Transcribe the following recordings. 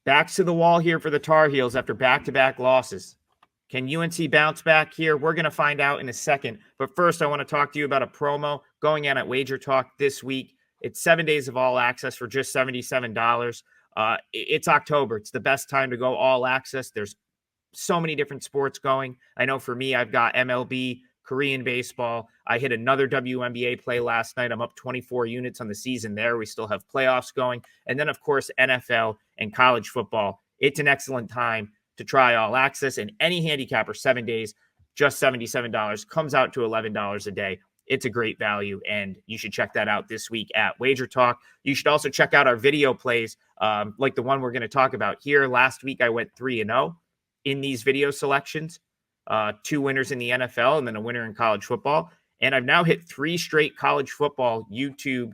Backs to the wall here for the Tar Heels after back-to-back losses. Can UNC bounce back here? We're going to find out in a second. But first, I want to talk to you about a promo going on at Wager Talk this week. It's 7 days of all access for just $77. It's October. It's the best time to go all access. There's so many different sports going. I know for me, I've got MLB, Korean baseball. I hit another WNBA play last night. I'm up 24 units on the season there. We still have playoffs going. And then, of course, NFL and college football. It's an excellent time to try all access. And any handicapper, 7 days, just $77, comes out to $11 a day. It's a great value, and you should check that out this week at Wager Talk. You should also check out our video plays, like the one we're going to talk about here. Last week, I went 3-0 in these video selections. 2 winners in the NFL and then a winner in college football. And I've now hit 3 straight college football YouTube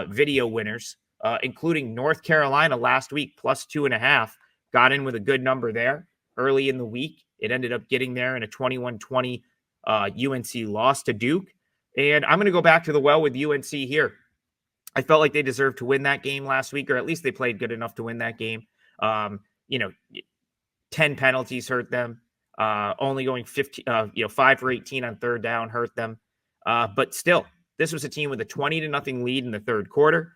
video winners, including North Carolina last week, plus 2.5. Got in with a good number there early in the week. It ended up getting there in a 21-20 UNC loss to Duke. And I'm going to go back to the well with UNC here. I felt like they deserved to win that game last week, or at least they played good enough to win that game. 10 penalties hurt them. Only going 5 for 18 on third down hurt them. But still, this was a team with a 20-0 lead in the third quarter.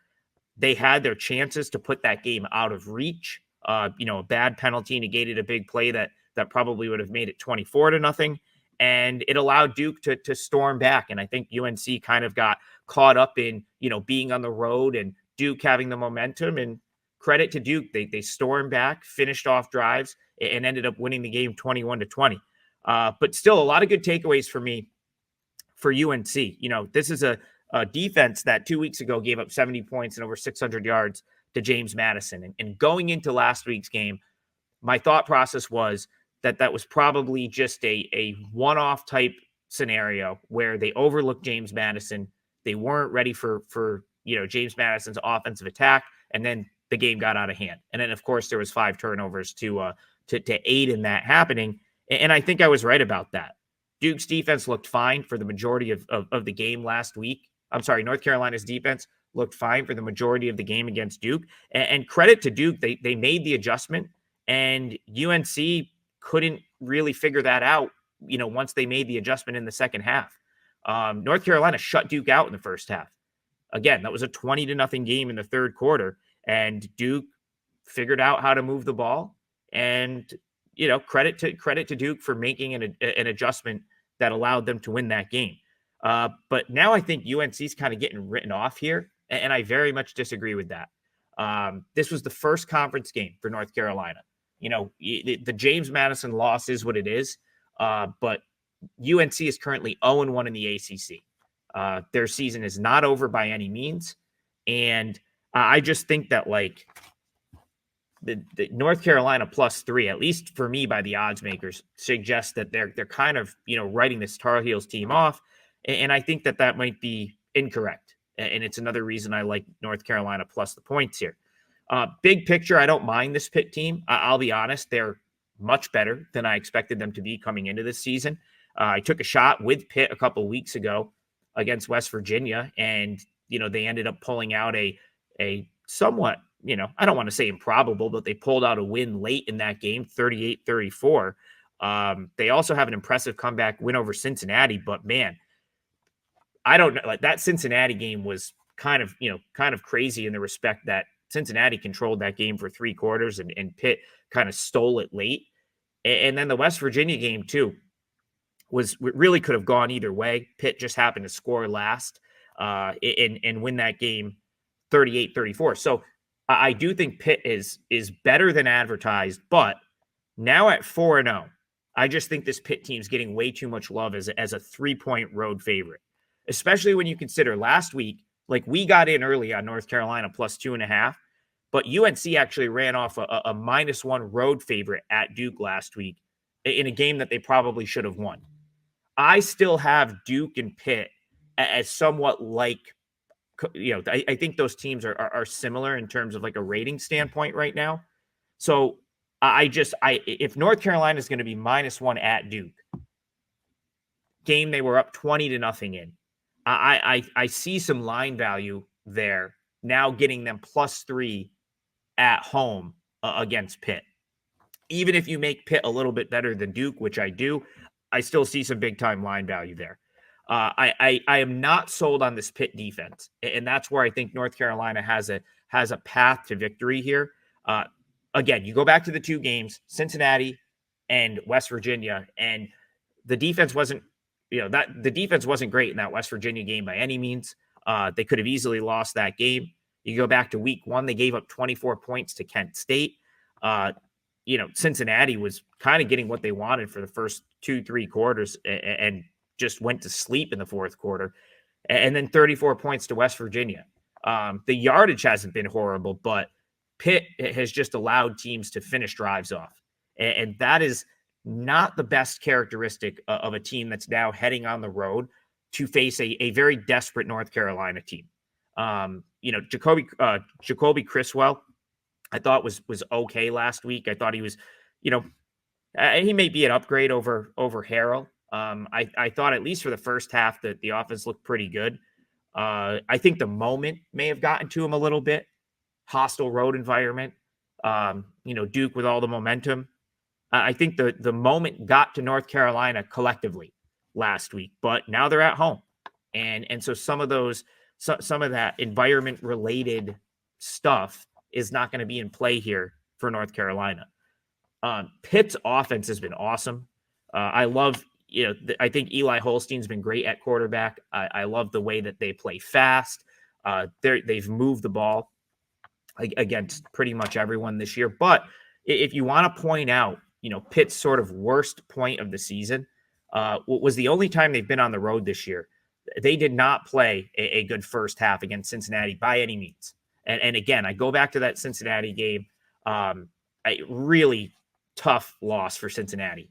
They had their chances to put that game out of reach. A bad penalty negated a big play that probably would have made it 24-0. And it allowed Duke to storm back. And I think UNC kind of got caught up in, being on the road and Duke having the momentum. And credit to Duke, they stormed back, finished off drives, and ended up winning the game 21-20. But still a lot of good takeaways for me for UNC. This is a defense that 2 weeks ago gave up 70 points and over 600 yards to James Madison. And going into last week's game, my thought process was that was probably just a one-off type scenario where they overlooked James Madison. They weren't ready for James Madison's offensive attack. And then the game got out of hand. And then, of course, there was 5 turnovers to aid in that happening. And I think I was right about that. Duke's defense looked fine for the majority of the game last week. I'm sorry, North Carolina's defense looked fine for the majority of the game against Duke. And credit to Duke, they made the adjustment, and UNC couldn't really figure that out, once they made the adjustment in the second half. North Carolina shut Duke out in the first half. Again, that was a 20-0 game in the third quarter, and Duke figured out how to move the ball. And, credit to Duke for making an adjustment that allowed them to win that game. But now I think UNC's kind of getting written off here, and I very much disagree with that. This was the first conference game for North Carolina. The James Madison loss is what it is, but UNC is currently 0-1 in the ACC. Their season is not over by any means, and I just think that the North Carolina +3, at least for me by the odds makers, suggests that they're kind of writing this Tar Heels team off, and I think that might be incorrect, and it's another reason I like North Carolina plus the points here. Big picture, I don't mind this Pitt team. I'll be honest, they're much better than I expected them to be coming into this season. I took a shot with Pitt a couple weeks ago against West Virginia, and they ended up pulling out a somewhat, I don't want to say improbable, but they pulled out a win late in that game, 38-34. They also have an impressive comeback win over Cincinnati, but man, I don't know. That Cincinnati game was kind of crazy in the respect that Cincinnati controlled that game for 3 quarters and Pitt kind of stole it late. And then the West Virginia game too really could have gone either way. Pitt just happened to score last and win that game 38-34. So I do think Pitt is better than advertised, but now at 4-0, I just think this Pitt team's getting way too much love as a 3-point road favorite, especially when you consider last week, we got in early on North Carolina +2.5, but UNC actually ran off a -1 road favorite at Duke last week in a game that they probably should have won. I still have Duke and Pitt as somewhat I think those teams are similar in terms of a rating standpoint right now. So if North Carolina is going to be -1 at Duke, game they were up 20-0 in, I see some line value there now, getting them +3 at home against Pitt. Even if you make Pitt a little bit better than Duke, which I do, I still see some big time line value there. I am not sold on this Pitt defense, and that's where I think North Carolina has a path to victory here. Again, you go back to the two games, Cincinnati and West Virginia, and the defense wasn't, the defense wasn't great in that West Virginia game by any means. They could have easily lost that game. You go back to week 1, they gave up 24 points to Kent State. Cincinnati was kind of getting what they wanted for the first 2-3 quarters and just went to sleep in the fourth quarter. And then 34 points to West Virginia. The yardage hasn't been horrible, but Pitt has just allowed teams to finish drives off. And that is not the best characteristic of a team that's now heading on the road to face a very desperate North Carolina team. Jacoby Criswell, I thought was okay last week. I thought he was, he may be an upgrade over Harrell. I thought at least for the first half that the offense looked pretty good. I think the moment may have gotten to him a little bit. Hostile road environment. Duke with all the momentum. I think the moment got to North Carolina collectively last week, but now they're at home. And so some of that environment related stuff is not going to be in play here for North Carolina. Pitt's offense has been awesome. I love, I think Eli Holstein's been great at quarterback. I love the way that they play fast. They've moved the ball against pretty much everyone this year. But if you want to point out, Pitt's sort of worst point of the season was the only time they've been on the road this year. They did not play a good first half against Cincinnati by any means. And again, I go back to that Cincinnati game, a really tough loss for Cincinnati.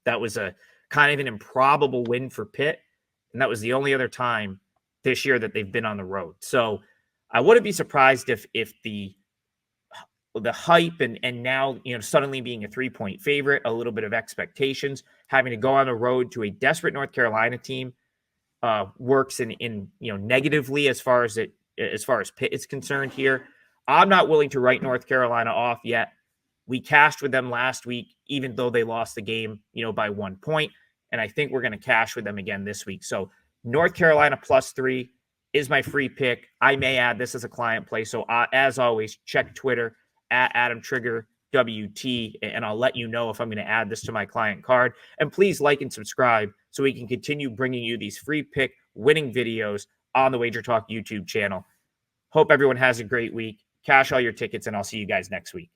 That was a kind of an improbable win for Pitt, and that was the only other time this year that they've been on the road. So I wouldn't be surprised if the hype and now suddenly being a 3-point favorite, a little bit of expectations, having to go on the road to a desperate North Carolina team works in negatively as far as Pitt is concerned here. I'm not willing to write North Carolina off yet. We cashed with them last week, even though they lost the game, by 1 point. And I think we're going to cash with them again this week. So North Carolina +3 is my free pick. I may add this as a client play. So as always, check Twitter at AdamTriggerWT, and I'll let you know if I'm going to add this to my client card. And please like and subscribe so we can continue bringing you these free pick winning videos on the Wager Talk YouTube channel. Hope everyone has a great week. Cash all your tickets, and I'll see you guys next week.